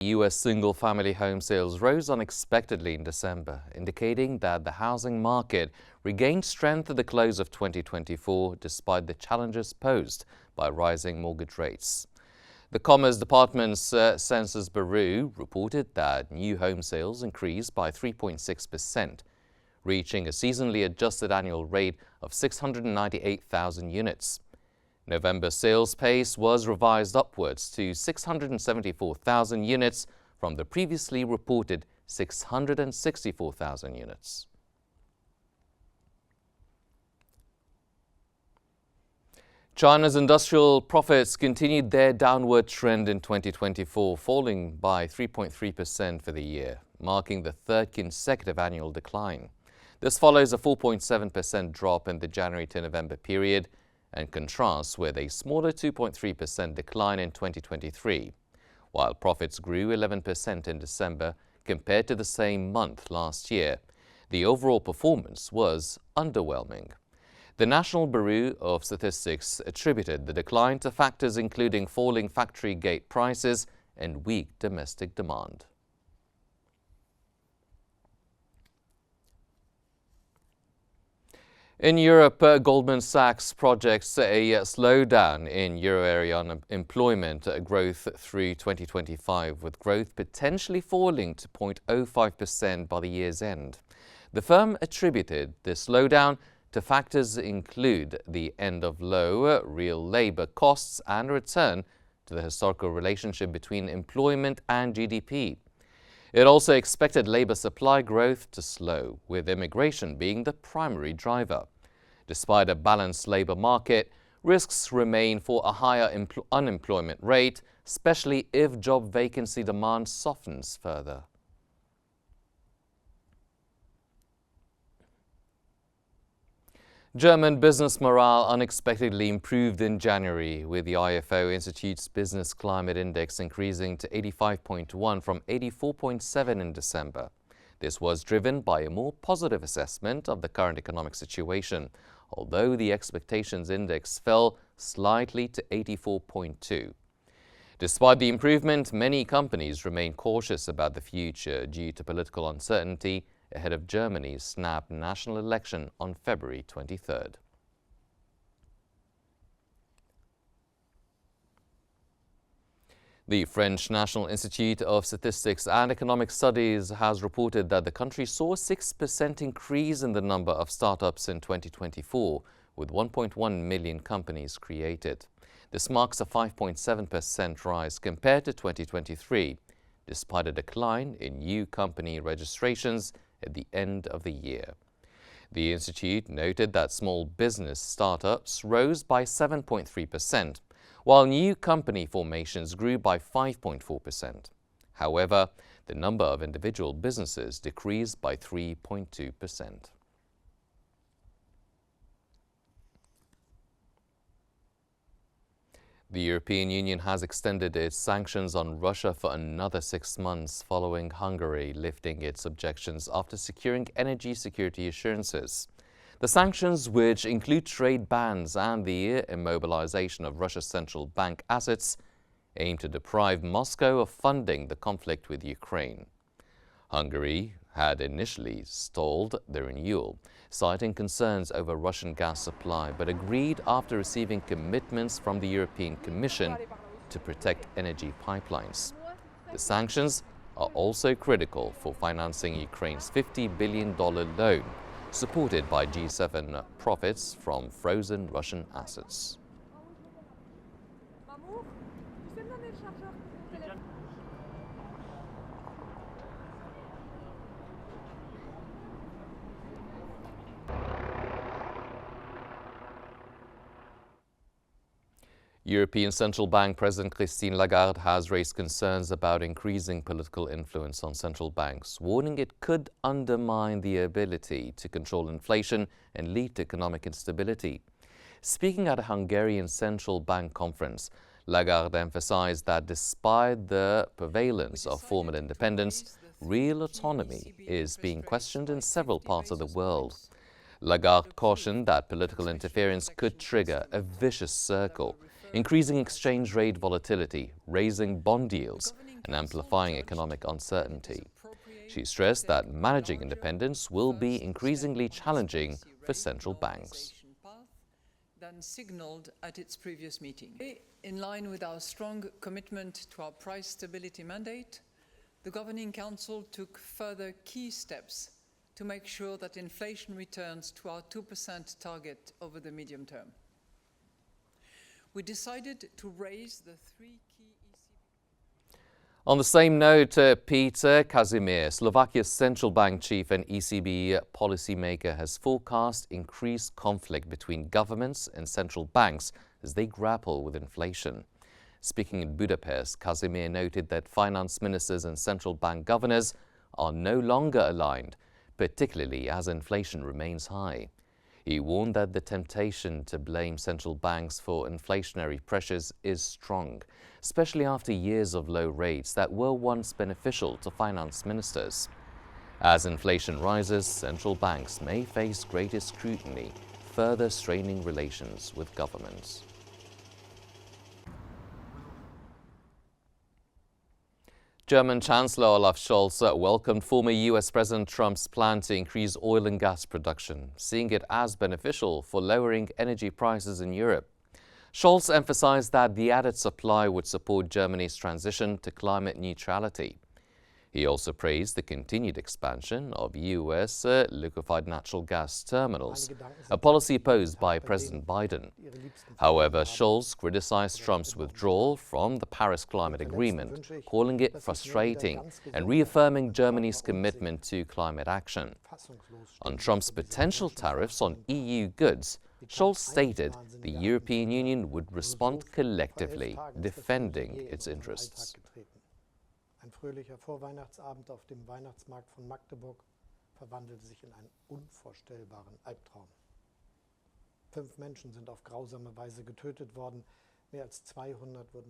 U.S. single-family home sales rose unexpectedly in December, indicating that the housing market regained strength at the close of 2024 despite the challenges posed by rising mortgage rates. The Commerce Department's Census Bureau reported that new home sales increased by 3.6%, reaching a seasonally adjusted annual rate of 698,000 units. November sales pace was revised upwards to 674,000 units from the previously reported 664,000 units. China's industrial profits continued their downward trend in 2024, falling by 3.3% for the year, marking the third consecutive annual decline. This follows a 4.7% drop in the January to November period, and contrasts with a smaller 2.3% decline in 2023, while profits grew 11% in December compared to the same month last year. The overall performance was underwhelming. The National Bureau of Statistics attributed the decline to factors including falling factory gate prices and weak domestic demand. In Europe, Goldman Sachs projects a slowdown in euro area unemployment growth through 2025, with growth potentially falling to 0.05% by the year's end. The firm attributed the slowdown to factors include the end of low real labor costs and a return to the historical relationship between employment and GDP. It also expected labor supply growth to slow, with immigration being the primary driver. Despite a balanced labor market, risks remain for a higher unemployment rate, especially if job vacancy demand softens further. German business morale unexpectedly improved in January, with the IFO Institute's Business Climate Index increasing to 85.1 from 84.7 in December. This was driven by a more positive assessment of the current economic situation, although the expectations index fell slightly to 84.2. Despite the improvement, many companies remain cautious about the future due to political uncertainty ahead of Germany's snap national election on February 23rd. The French National Institute of Statistics and Economic Studies has reported that the country saw a 6% increase in the number of startups in 2024, with 1.1 million companies created. This marks a 5.7% rise compared to 2023, despite a decline in new company registrations at the end of the year. The institute noted that small business startups rose by 7.3%, while new company formations grew by 5.4%. However, the number of individual businesses decreased by 3.2%. The European Union has extended its sanctions on Russia for another 6 months following Hungary lifting its objections after securing energy security assurances. The sanctions, which include trade bans and the immobilization of Russia's central bank assets, aim to deprive Moscow of funding the conflict with Ukraine. Hungary had initially stalled the renewal, citing concerns over Russian gas supply, but agreed after receiving commitments from the European Commission to protect energy pipelines. The sanctions are also critical for financing Ukraine's $50 billion loan, supported by G7 profits from frozen Russian assets. European Central Bank President Christine Lagarde has raised concerns about increasing political influence on central banks, warning it could undermine the ability to control inflation and lead to economic instability. Speaking at a Hungarian central bank conference, Lagarde emphasized that despite the prevalence of formal independence, real autonomy is being questioned in several parts of the world. Lagarde cautioned that political interference could trigger a vicious circle, increasing exchange rate volatility, raising bond yields, and amplifying economic uncertainty. She stressed that managing independence will be increasingly challenging for central banks. Than signalled at its previous meeting. In line with our strong commitment to our price stability mandate, the Governing Council took further key steps to make sure that inflation returns to our 2% target over the medium term. We decided to raise the three key ECB... On the same note, Peter Kazimierz, Slovakia's central bank chief and ECB policymaker, has forecast increased conflict between governments and central banks as they grapple with inflation. Speaking in Budapest, Kazimierz noted that finance ministers and central bank governors are no longer aligned, particularly as inflation remains high. He warned that the temptation to blame central banks for inflationary pressures is strong, especially after years of low rates that were once beneficial to finance ministers. As inflation rises, central banks may face greater scrutiny, further straining relations with governments. German Chancellor Olaf Scholz welcomed former U.S. President Trump's plan to increase oil and gas production, seeing it as beneficial for lowering energy prices in Europe. Scholz emphasized that the added supply would support Germany's transition to climate neutrality. He also praised the continued expansion of U.S. liquefied natural gas terminals, a policy opposed by President Biden. However, Scholz criticized Trump's withdrawal from the Paris Climate Agreement, calling it frustrating and reaffirming Germany's commitment to climate action. On Trump's potential tariffs on EU goods, Scholz stated the European Union would respond collectively, defending its interests. Ein fröhlicher Vorweihnachtsabend auf dem Weihnachtsmarkt von Magdeburg verwandelte sich in einen unvorstellbaren Albtraum. 5 Menschen sind auf grausame Weise getötet worden, mehr als 200 wurden